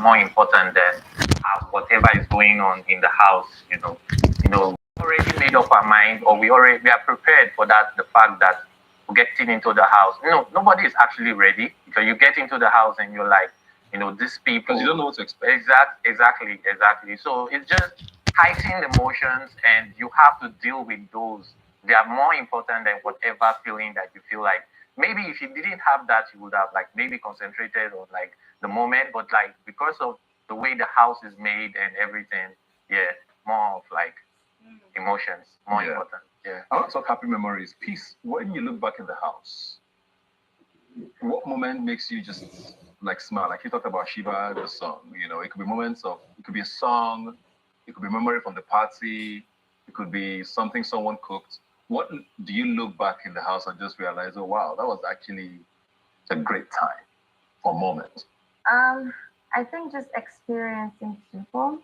more important than whatever is going on in the house. We already made up our mind, or we are prepared for that. The fact that we're getting into the house, nobody is actually ready, because you get into the house and you're like, these people. Because you don't know what to expect. Exactly. So it's just heightened emotions, and you have to deal with those. They are more important than whatever feeling that you feel like. Maybe if you didn't have that, you would have like maybe concentrated on like the moment, but like because of the way the house is made and everything, yeah, more of like emotions, more Yeah. important. Yeah. I want to talk happy memories. Peace. When you look back in the house, what moment makes you just like smile? Like you talked about Shiva, the song. It could be it could be a song, it could be a memory from the party, it could be something someone cooked. What do you look back in the house and just realize, oh wow, that was actually a great time or moment? Um, I think just experiencing people,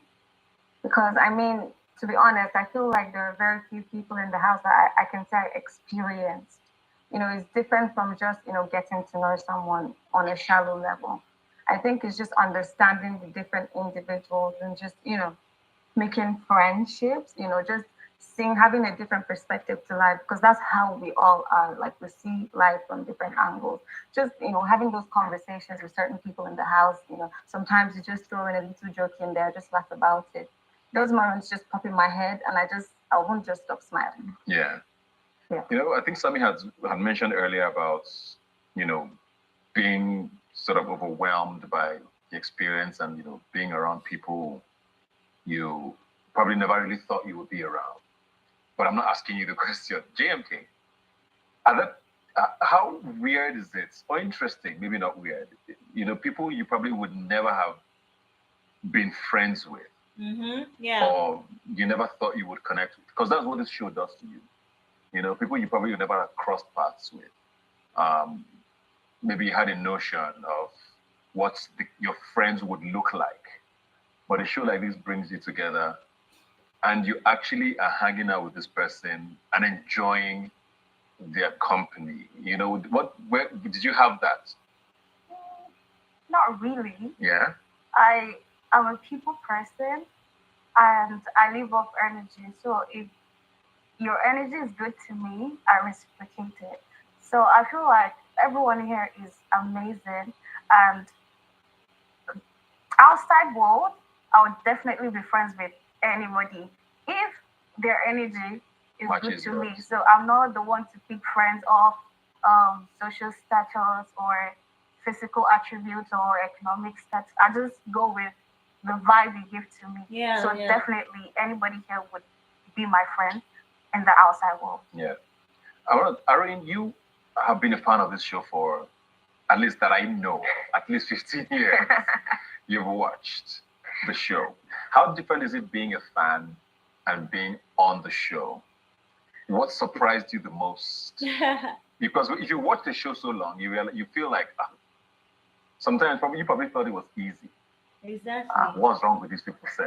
because I mean, to be honest, I feel like there are very few people in the house that I can say I experienced. It's different from just, getting to know someone on a shallow level. I think it's just understanding the different individuals and just, making friendships, just seeing, having a different perspective to life, because that's how we all are. Like we see life from different angles. Just, having those conversations with certain people in the house, sometimes you just throw in a little joke in there, just laugh about it. Those moments just pop in my head, and I won't just stop smiling. Yeah. Yeah. I think Sammy had mentioned earlier about, you know, being sort of overwhelmed by the experience and, being around people you probably never really thought you would be around. But I'm not asking you the question. JMK, how weird is it? Or interesting, maybe not weird. People you probably would never have been friends with, Yeah. or you never thought you would connect with. Because that's what this show does to you. People you probably would never have crossed paths with. Um, Maybe you had a notion of what your friends would look like. But a show like this brings you together, and you actually are hanging out with this person and enjoying their company. Where did you have that? Not really. Yeah. I am a people person, and I live off energy. So if your energy is good to me, I reciprocate it. So I feel like everyone here is amazing, and outside world, I would definitely be friends with anybody if their energy is good Matches to me. yours. So I'm not the one to pick friends off social status or physical attributes or economic status. I just go with the vibe you give to me. Yeah. So Yeah. definitely anybody here would be my friend in the outside world. Yeah. Irene, you have been a fan of this show for, at least that I know, at least 15 years. You've watched the show. How different is it being a fan and being on the show? What surprised you the most? Because if you watch the show so long, you feel like sometimes you probably thought it was easy. Exactly. What's wrong with these people say?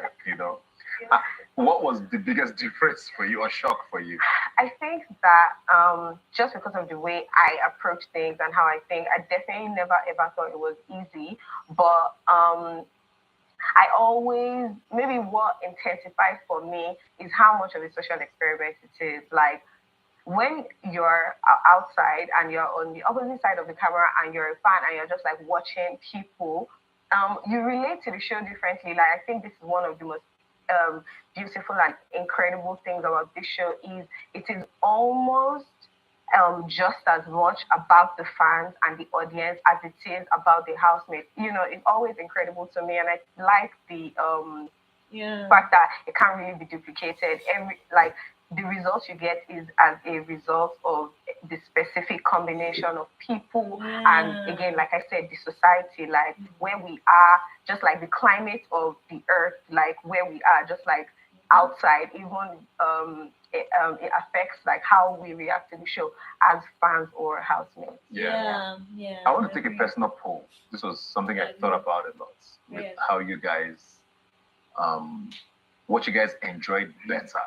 What was the biggest difference for you or shock for you? I think that just because of the way I approach things and how I think, I definitely never ever thought it was easy. But I always, maybe what intensifies for me is how much of a social experiment it is. Like when you're outside and you're on the opposite side of the camera and you're a fan and you're just like watching people, you relate to the show differently. Like I think this is one of the most beautiful and incredible things about this show is it is almost just as much about the fans and the audience as it is about the housemates. It's always incredible to me, and I like the Yeah. fact that it can't really be duplicated. The result you get is as a result of the specific combination of people and Yeah. again, like I said, the society, like where we are, just like the climate of the earth, like where we are, just like outside, even it affects like how we react to the show as fans or housemates. Yeah. Yeah. I want to take a agree. personal poll. This was something I thought about a lot with Yeah. how you guys, what you guys enjoyed better.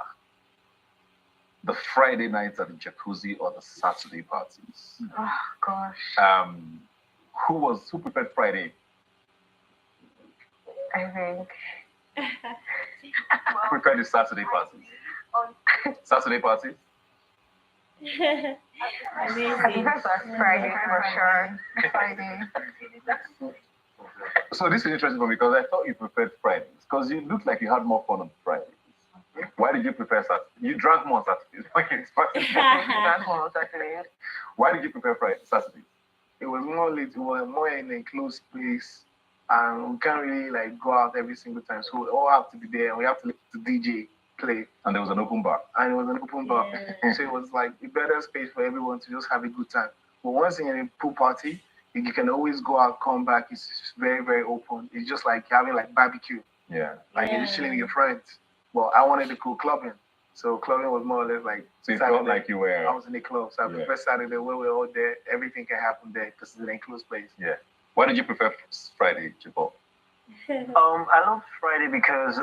The Friday nights at the jacuzzi or the Saturday parties? Oh gosh. Who preferred Friday? I think. I prefer the Saturday parties. Saturday parties? I Amazing. prefer Friday for sure. Friday. So this is interesting for me because I thought you preferred Fridays because you looked like you had more fun on Fridays. Why did you prefer Saturday? You drank more on Saturdays. That's one on Saturday. Why did you prefer Friday, Saturdays? It was more lit. We were more in an enclosed place, and we can't really like go out every single time. So we all have to be there, and we have to listen to DJ play, And there was an open bar. and it was an open bar. Yeah. So it was like a better space for everyone to just have a good time. But once you're in a pool party, you can always go out, come back. It's very, very open. It's just like having like barbecue, Yeah. like you're just chilling with your friends. Well, I wanted to go clubbing, so clubbing was more or less like So you felt Saturday. like you were. I was in the club, so I Yeah. prefer Saturday where we're all there. Everything can happen there because it's an enclosed place. Why did you prefer Friday, Chipo? I love Friday because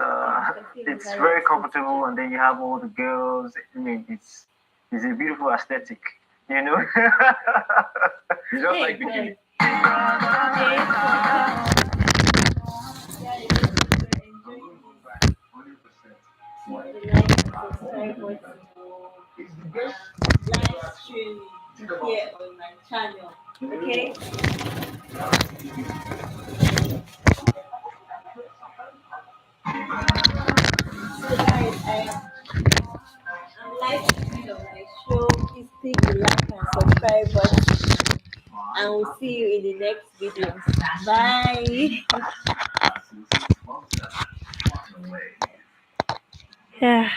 it's very comfortable, and then you have all the girls. I mean, it's a beautiful aesthetic, you know. You just Hey, like bikini. Live streaming here on my channel. Okay. So guys, I'm live streaming on my show. Please click the like and subscribe button, and we'll see you in the next video. Bye. Yeah.